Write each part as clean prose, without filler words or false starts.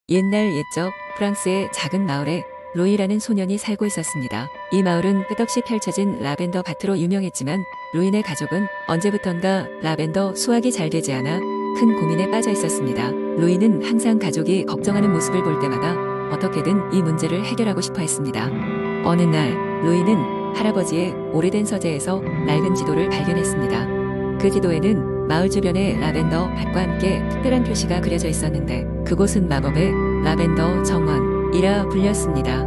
옛날 옛적 프랑스의 작은 마을에 로이라는 소년이 살고 있었습니다. 이 마을은 끝없이 펼쳐진 라벤더 밭으로 유명했지만 로이네 가족은 언제부턴가 라벤더 수확이 잘 되지 않아 큰 고민에 빠져 있었습니다. 로이는 항상 가족이 걱정하는 모습을 볼 때마다 어떻게든 이 문제를 해결하고 싶어 했습니다. 어느 날 로이는 할아버지의 오래된 서재에서 낡은 지도를 발견했습니다. 그 지도에는 마을 주변의 라벤더 밭과 함께 특별한 표시가 그려져 있었는데 그곳은 마법의 라벤더 정원이라 불렸습니다.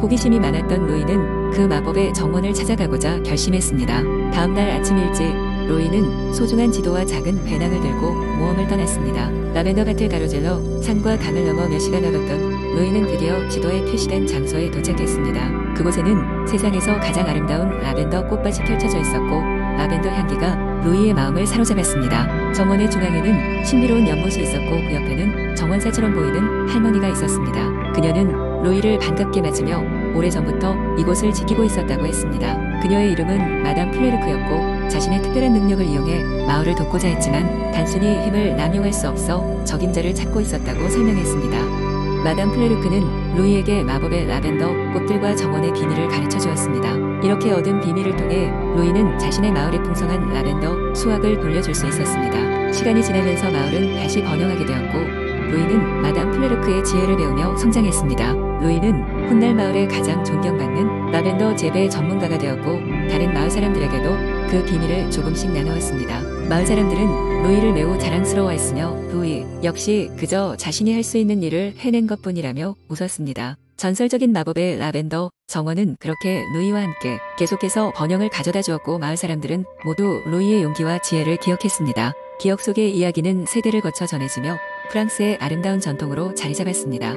호기심이 많았던 로이는 그 마법의 정원을 찾아가고자 결심했습니다. 다음날 아침 일찍 로이는 소중한 지도와 작은 배낭을 들고 모험을 떠났습니다. 라벤더 밭을 가로질러 산과 강을 넘어 몇 시간 걸었던 로이는 드디어 지도에 표시된 장소에 도착했습니다. 그곳에는 세상에서 가장 아름다운 라벤더 꽃밭이 펼쳐져 있었고 라벤더 향기가 로이의 마음을 사로잡았습니다. 정원의 중앙에는 신비로운 연못이 있었고 그 옆에는 정원사처럼 보이는 할머니가 있었습니다. 그녀는 로이를 반갑게 맞으며 오래전부터 이곳을 지키고 있었다고 했습니다. 그녀의 이름은 마담 플레르크였고 자신의 특별한 능력을 이용해 마을을 돕고자 했지만 단순히 힘을 남용할 수 없어 적임자를 찾고 있었다고 설명했습니다. 마담 플레르크는 로이에게 마법의 라벤더 꽃들과 정원의 비밀을 가르쳐 주었습니다. 이렇게 얻은 비밀을 통해 로이는 자신의 마을의 풍성한 라벤더 수확을 돌려줄 수 있었습니다. 시간이 지나면서 마을은 다시 번영하게 되었고 로이는 마담 플레르크의 지혜를 배우며 성장했습니다. 로이는 훗날 마을의 가장 존경받는 라벤더 재배 전문가가 되었고 다른 마을 사람들에게도 그 비밀을 조금씩 나누었습니다. 마을 사람들은 로이를 매우 자랑스러워했으며 로이 역시 그저 자신이 할 수 있는 일을 해낸 것뿐이라며 웃었습니다. 전설적인 마법의 라벤더 정원은 그렇게 로이와 함께 계속해서 번영을 가져다 주었고 마을 사람들은 모두 로이의 용기와 지혜를 기억했습니다. 기억 속의 이야기는 세대를 거쳐 전해지며 프랑스의 아름다운 전통으로 자리 잡았습니다.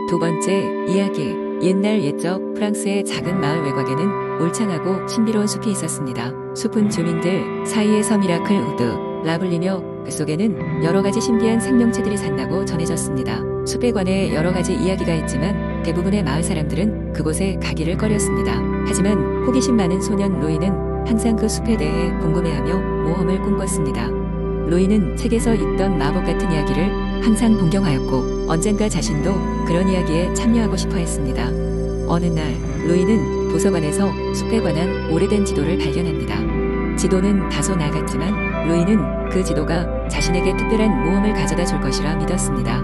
두 번째 이야기. 옛날 옛적 프랑스의 작은 마을 외곽에는 울창하고 신비로운 숲이 있었습니다. 숲은 주민들 사이에서 미라클 우드라 불리며 그 속에는 여러 가지 신비한 생명체들이 산다고 전해졌습니다. 숲에 관해 여러 가지 이야기가 있지만 대부분의 마을 사람들은 그곳에 가기를 꺼렸습니다. 하지만 호기심 많은 소년 로이는 항상 그 숲에 대해 궁금해하며 모험을 꿈꿨습니다. 로이는 책에서 읽던 마법 같은 이야기를 항상 동경하였고 언젠가 자신도 그런 이야기에 참여하고 싶어 했습니다. 어느 날 로이는 도서관에서 숲에 관한 오래된 지도를 발견합니다. 지도는 다소 낡았지만 로이는 그 지도가 자신에게 특별한 모험을 가져다 줄 것이라 믿었습니다.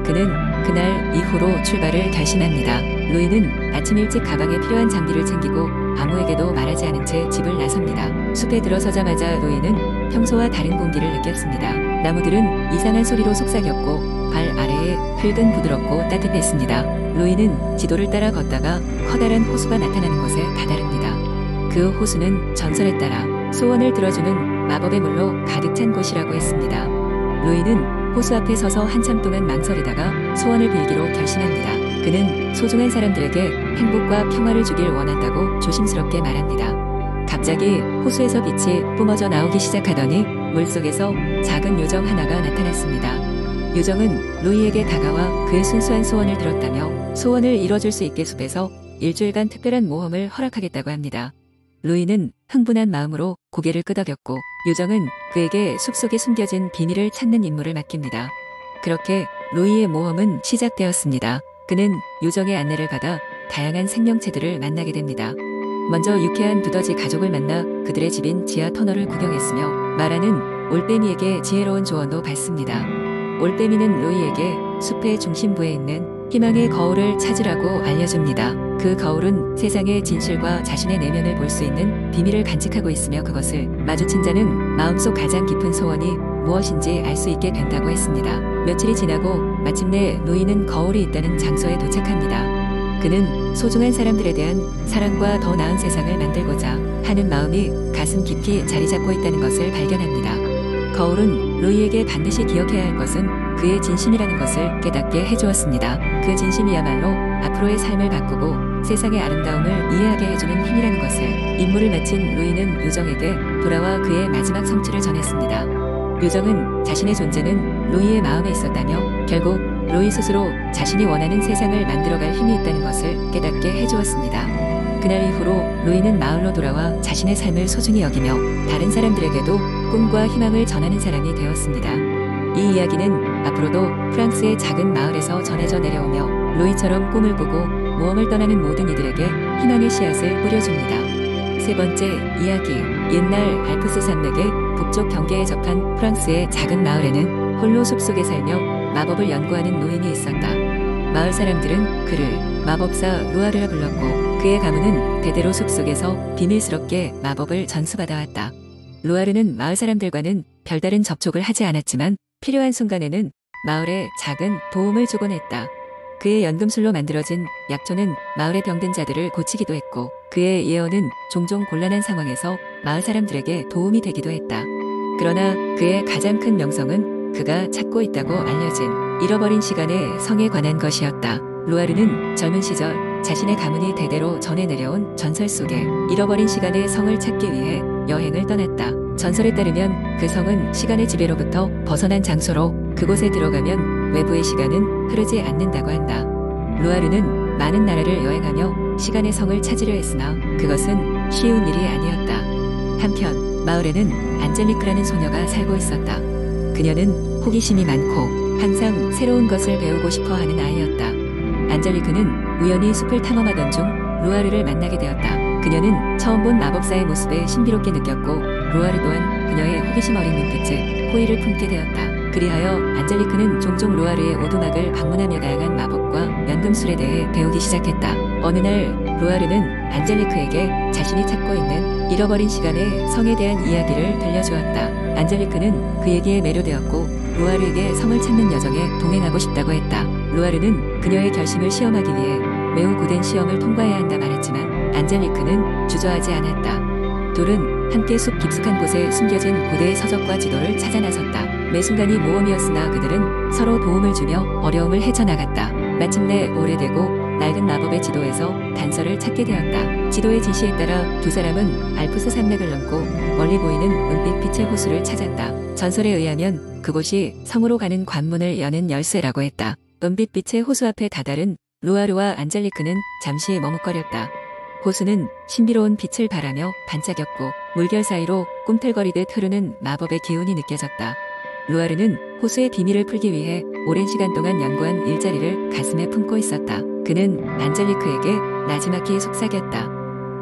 그는 그날 이후로 출발을 결심합니다. 로이는 아침 일찍 가방에 필요한 장비를 챙기고 아무에게도 말하지 않은 채 집을 나섭니다. 숲에 들어서자마자 로이는 평소와 다른 공기를 느꼈습니다. 나무들은 이상한 소리로 속삭였고 발 아래에 흙은 부드럽고 따뜻했습니다. 로이는 지도를 따라 걷다가 커다란 호수가 나타나는 곳에 다다릅니다. 그 호수는 전설에 따라 소원을 들어주는 마법의 물로 가득 찬 곳이라고 했습니다. 로이는 호수 앞에 서서 한참 동안 망설이다가 소원을 빌기로 결심합니다. 그는 소중한 사람들에게 행복과 평화를 주길 원한다고 조심스럽게 말합니다. 갑자기 호수에서 빛이 뿜어져 나오기 시작하더니 물속에서 작은 요정 하나가 나타났습니다. 요정은 로이에게 다가와 그의 순수한 소원을 들었다며 소원을 이뤄줄 수 있게 숲에서 일주일간 특별한 모험을 허락하겠다고 합니다. 로이는 흥분한 마음으로 고개를 끄덕였고 요정은 그에게 숲속에 숨겨진 비밀을 찾는 임무를 맡깁니다. 그렇게 로이의 모험은 시작되었습니다. 그는 요정의 안내를 받아 다양한 생명체들을 만나게 됩니다. 먼저 유쾌한 두더지 가족을 만나 그들의 집인 지하 터널을 구경했으며 말하는 올빼미에게 지혜로운 조언도 받습니다. 올빼미는 로이에게 숲의 중심부에 있는 희망의 거울을 찾으라고 알려줍니다. 그 거울은 세상의 진실과 자신의 내면을 볼 수 있는 비밀을 간직하고 있으며 그것을 마주친 자는 마음속 가장 깊은 소원이 무엇인지 알 수 있게 된다고 했습니다. 며칠이 지나고 마침내 로이는 거울이 있다는 장소에 도착합니다. 그는 소중한 사람들에 대한 사랑과 더 나은 세상을 만들고자 하는 마음이 가슴 깊이 자리 잡고 있다는 것을 발견합니다. 거울은 로이에게 반드시 기억해야 할 것은 그의 진심이라는 것을 깨닫게 해주었습니다. 그 진심이야말로 앞으로의 삶을 바꾸고 세상의 아름다움을 이해하게 해주는 힘이라는 것을. 임무를 마친 로이는 요정에게 돌아와 그의 마지막 성취를 전했습니다. 요정은 자신의 존재는 로이의 마음에 있었다며 결국 로이 스스로 자신이 원하는 세상을 만들어갈 힘이 있다는 것을 깨닫게 해주었습니다. 그날 이후로 로이는 마을로 돌아와 자신의 삶을 소중히 여기며 다른 사람들에게도 꿈과 희망을 전하는 사람이 되었습니다. 이 이야기는 앞으로도 프랑스의 작은 마을에서 전해져 내려오며 로이처럼 꿈을 꾸고 모험을 떠나는 모든 이들에게 희망의 씨앗을 뿌려줍니다. 세 번째 이야기. 옛날 알프스 산맥의 북쪽 경계에 접한 프랑스의 작은 마을에는 홀로 숲속에 살며 마법을 연구하는 노인이 있었다. 마을 사람들은 그를 마법사 루아르라 불렀고 그의 가문은 대대로 숲속에서 비밀스럽게 마법을 전수받아왔다. 루아르는 마을 사람들과는 별다른 접촉을 하지 않았지만 필요한 순간에는 마을에 작은 도움을 주곤 했다. 그의 연금술로 만들어진 약초는 마을의 병든 자들을 고치기도 했고 그의 예언은 종종 곤란한 상황에서 마을 사람들에게 도움이 되기도 했다. 그러나 그의 가장 큰 명성은 그가 찾고 있다고 알려진 잃어버린 시간의 성에 관한 것이었다. 루아르는 젊은 시절 자신의 가문이 대대로 전해 내려온 전설 속에 잃어버린 시간의 성을 찾기 위해 여행을 떠났다. 전설에 따르면 그 성은 시간의 지배로부터 벗어난 장소로 그곳에 들어가면 외부의 시간은 흐르지 않는다고 한다. 루아르는 많은 나라를 여행하며 시간의 성을 찾으려 했으나 그것은 쉬운 일이 아니었다. 한편 마을에는 안젤리크라는 소녀가 살고 있었다. 그녀는 호기심이 많고 항상 새로운 것을 배우고 싶어 하는 아이였다. 안젤리크는 우연히 숲을 탐험하던 중 루아르를 만나게 되었다. 그녀는 처음 본 마법사의 모습에 신비롭게 느꼈고 루아르 또한 그녀의 호기심 어린 눈빛에 호의를 품게 되었다. 그리하여 안젤리크는 종종 루아르의 오두막을 방문하며 다양한 마법과 연금술에 대해 배우기 시작했다. 어느 날 루아르는 안젤리크에게 자신이 찾고 있는 잃어버린 시간의 성에 대한 이야기를 들려주었다. 안젤리크는 그 얘기에 매료되었고 루아르에게 성을 찾는 여정에 동행하고 싶다고 했다. 루아르는 그녀의 결심을 시험하기 위해 매우 고된 시험을 통과해야 한다 말했지만 안젤리크는 주저하지 않았다. 둘은 함께 숲 깊숙한 곳에 숨겨진 고대의 서적과 지도를 찾아 나섰다. 매 순간이 모험이었으나 그들은 서로 도움을 주며 어려움을 헤쳐나갔다. 마침내 오래되고 낡은 마법의 지도에서 단서를 찾게 되었다. 지도의 지시에 따라 두 사람은 알프스 산맥을 넘고 멀리 보이는 은빛빛의 호수를 찾았다. 전설에 의하면 그곳이 성으로 가는 관문을 여는 열쇠라고 했다. 은빛빛의 호수 앞에 다다른 루아르와 안젤리크는 잠시 머뭇거렸다. 호수는 신비로운 빛을 발하며 반짝였고 물결 사이로 꿈틀거리듯 흐르는 마법의 기운이 느껴졌다. 루아르는 호수의 비밀을 풀기 위해 오랜 시간 동안 연구한 일자리를 가슴에 품고 있었다. 그는 안젤리크에게 나지막히 속삭였다.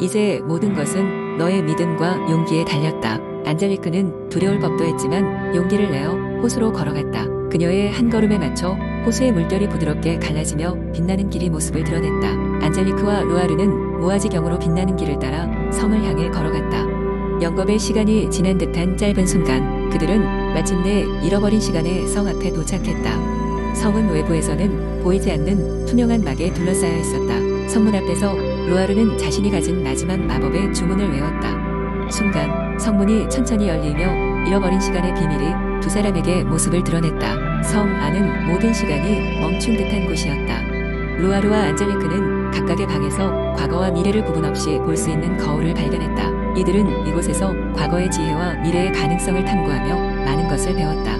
이제 모든 것은 너의 믿음과 용기에 달렸다. 안젤리크는 두려울 법도 했지만 용기를 내어 호수로 걸어갔다. 그녀의 한 걸음에 맞춰 호수의 물결이 부드럽게 갈라지며 빛나는 길이 모습을 드러냈다. 안젤리크와 루아르는 무아지경으로 빛나는 길을 따라 성을 향해 걸어갔다. 영겁의 시간이 지난 듯한 짧은 순간 그들은 마침내 잃어버린 시간의 성 앞에 도착했다. 성은 외부에서는 보이지 않는 투명한 막에 둘러싸여 있었다. 성문 앞에서 루아르는 자신이 가진 마지막 마법의 주문을 외웠다. 순간 성문이 천천히 열리며 잃어버린 시간의 비밀이 두 사람에게 모습을 드러냈다. 성 안은 모든 시간이 멈춘 듯한 곳이었다. 루아르와 안젤리크는 각각의 방에서 과거와 미래를 구분 없이 볼 수 있는 거울을 발견했다. 이들은 이곳에서 과거의 지혜와 미래의 가능성을 탐구하며 많은 것을 배웠다.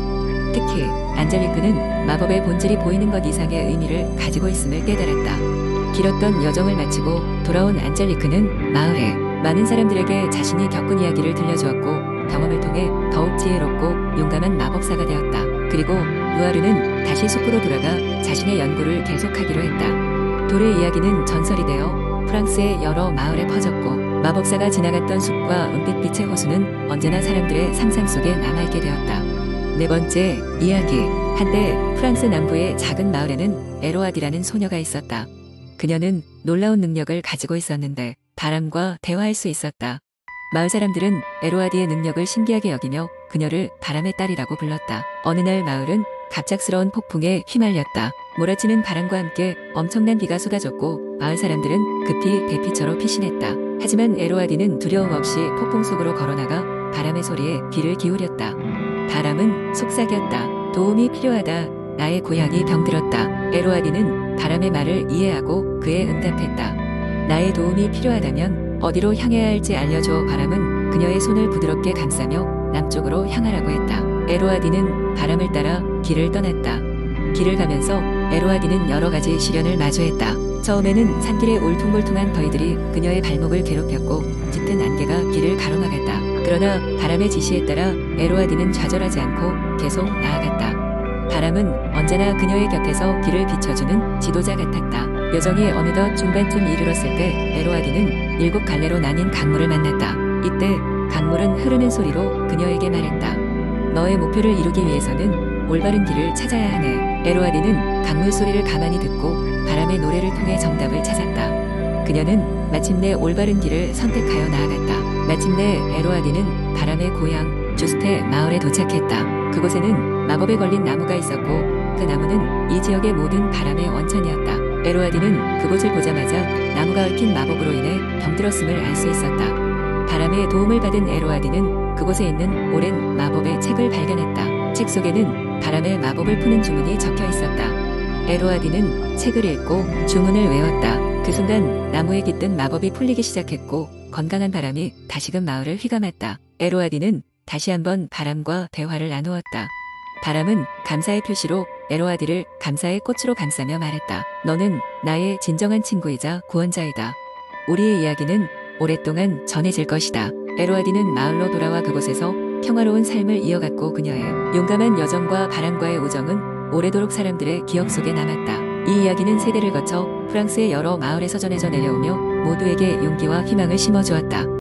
특히 안젤리크는 마법의 본질이 보이는 것 이상의 의미를 가지고 있음을 깨달았다. 길었던 여정을 마치고 돌아온 안젤리크는 마을에 많은 사람들에게 자신이 겪은 이야기를 들려주었고 경험을 통해 더욱 지혜롭고 용감한 마법사가 되었다. 그리고 루아르는 다시 숲으로 돌아가 자신의 연구를 계속하기로 했다. 둘의 이야기는 전설이 되어 프랑스의 여러 마을에 퍼졌고 마법사가 지나갔던 숲과 은빛빛의 호수는 언제나 사람들의 상상 속에 남아있게 되었다. 네 번째 이야기. 한때 프랑스 남부의 작은 마을에는 에로아디라는 소녀가 있었다. 그녀는 놀라운 능력을 가지고 있었는데 바람과 대화할 수 있었다. 마을 사람들은 에로아디의 능력을 신기하게 여기며 그녀를 바람의 딸이라고 불렀다. 어느 날 마을은 갑작스러운 폭풍에 휘말렸다. 몰아치는 바람과 함께 엄청난 비가 쏟아졌고 마을 사람들은 급히 대피처로 피신했다. 하지만 에로아디는 두려움 없이 폭풍 속으로 걸어나가 바람의 소리에 귀를 기울였다. 바람은 속삭였다. 도움이 필요하다. 나의 고향이 병들었다. 에로아디는 바람의 말을 이해하고 그에 응답했다. 나의 도움이 필요하다면 어디로 향해야 할지 알려줘. 바람은 그녀의 손을 부드럽게 감싸며 남쪽으로 향하라고 했다. 에로아디는 바람을 따라 길을 떠났다. 길을 가면서 에로아디는 여러 가지 시련을 마주했다. 처음에는 산길에 울퉁불퉁한 벌들이 그녀의 발목을 괴롭혔고 짙은 안개가 길을 가로막았다. 그러나 바람의 지시에 따라 에로아디는 좌절하지 않고 계속 나아갔다. 바람은 언제나 그녀의 곁에서 길을 비춰주는 지도자 같았다. 여정이 어느덧 중반쯤 이르렀을 때 에로아디는 7갈래로 나뉜 강물을 만났다. 이때 강물은 흐르는 소리로 그녀에게 말했다. 너의 목표를 이루기 위해서는 올바른 길을 찾아야 하네. 에로아디는 강물 소리를 가만히 듣고 바람의 노래를 통해 정답을 찾았다. 그녀는 마침내 올바른 길을 선택하여 나아갔다. 마침내 에로아디는 바람의 고향 주스테 마을에 도착했다. 그곳에는 마법에 걸린 나무가 있었고 그 나무는 이 지역의 모든 바람의 원천이었다. 에로아디는 그곳을 보자마자 나무가 얽힌 마법으로 인해 병들었음을 알 수 있었다. 바람의 도움을 받은 에로아디는 그곳에 있는 오랜 마법의 책을 발견했다. 책 속에는 바람의 마법을 푸는 주문이 적혀 있었다. 에로아디는 책을 읽고 주문을 외웠다. 그 순간 나무에 깃든 마법이 풀리기 시작했고 건강한 바람이 다시금 마을을 휘감았다. 에로아디는 다시 한번 바람과 대화를 나누었다. 바람은 감사의 표시로 에로아디를 감사의 꽃으로 감싸며 말했다. 너는 나의 진정한 친구이자 구원자이다. 우리의 이야기는 오랫동안 전해질 것이다. 에로아디는 마을로 돌아와 그곳에서 평화로운 삶을 이어갔고 그녀의 용감한 여정과 바람과의 우정은 오래도록 사람들의 기억 속에 남았다. 이 이야기는 세대를 거쳐 프랑스의 여러 마을에서 전해져 내려오며 모두에게 용기와 희망을 심어주었다.